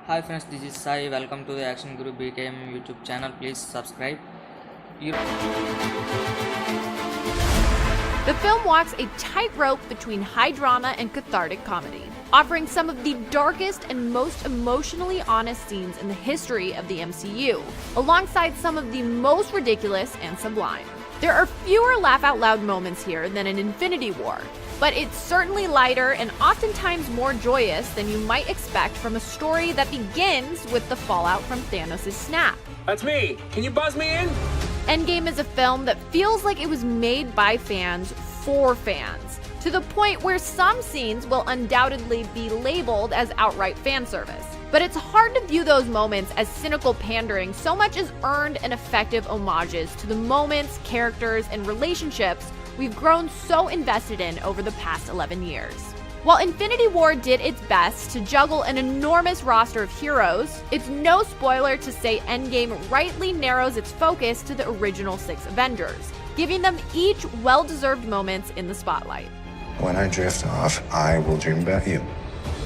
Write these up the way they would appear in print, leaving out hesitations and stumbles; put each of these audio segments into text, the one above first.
Hi friends, this is Sai. Welcome to the Action Guru BKM YouTube channel. Please subscribe. You- The film walks a tightrope between high drama and cathartic comedy, offering some of the darkest and most emotionally honest scenes in the history of the MCU, alongside some of the most ridiculous and sublime. There are fewer laugh-out-loud moments here than in Infinity War, but it's certainly lighter and oftentimes more joyous than you might expect from a story that begins with the fallout from Thanos' snap. That's me. Can you buzz me in? Endgame is a film that feels like it was made by fans for fans, to the point where some scenes will undoubtedly be labeled as outright fan service. But it's hard to view those moments as cynical pandering so much as earned and effective homages to the moments, characters, and relationships we've grown so invested in over the past 11 years. While Infinity War did its best to juggle an enormous roster of heroes, it's no spoiler to say Endgame rightly narrows its focus to the original 6 Avengers, giving them each well-deserved moments in the spotlight. When I drift off, I will dream about you.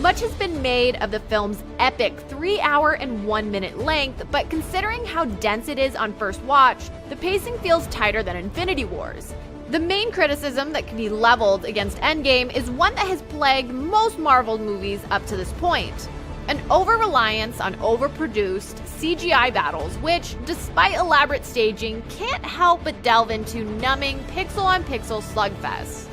Much has been made of the film's epic 3-hour and 1-minute length, but considering how dense it is on first watch, the pacing feels tighter than Infinity War's. The main criticism that can be leveled against Endgame is one that has plagued most Marvel movies up to this point: an over-reliance on overproduced CGI battles which, despite elaborate staging, can't help but delve into numbing pixel-on-pixel slugfests.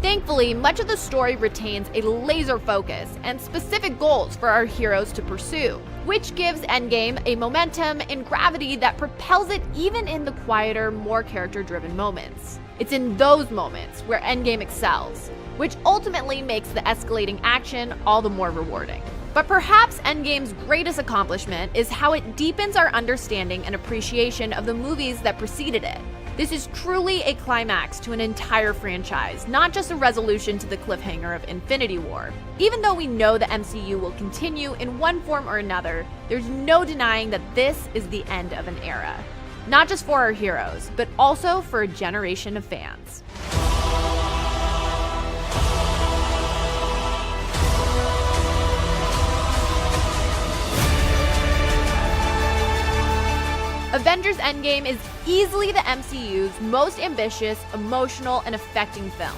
Thankfully, much of the story retains a laser focus and specific goals for our heroes to pursue, which gives Endgame a momentum and gravity that propels it even in the quieter, more character-driven moments. It's in those moments where Endgame excels, which ultimately makes the escalating action all the more rewarding. But perhaps Endgame's greatest accomplishment is how it deepens our understanding and appreciation of the movies that preceded it. This is truly a climax to an entire franchise, not just a resolution to the cliffhanger of Infinity War. Even though we know the MCU will continue in one form or another, there's no denying that this is the end of an era. Not just for our heroes, but also for a generation of fans. Avengers Endgame is easily the MCU's most ambitious, emotional, and affecting film,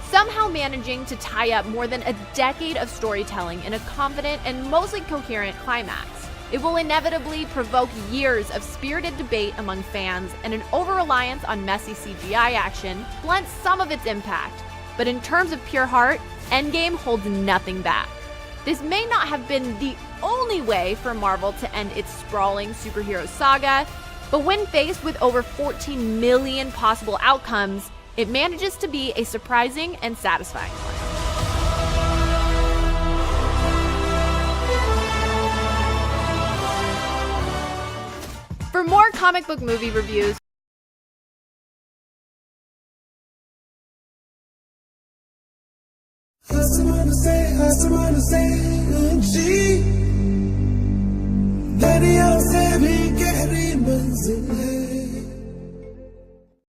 somehow managing to tie up more than a decade of storytelling in a confident and mostly coherent climax. It will inevitably provoke years of spirited debate among fans, and an over-reliance on messy CGI action blunts some of its impact. But in terms of pure heart, Endgame holds nothing back. This may not have been the only way for Marvel to end its sprawling superhero saga, but when faced with over 14 million possible outcomes, it manages to be a surprising and satisfying one. For more comic book movie reviews, दरिया से भी गहरी मंजिल है।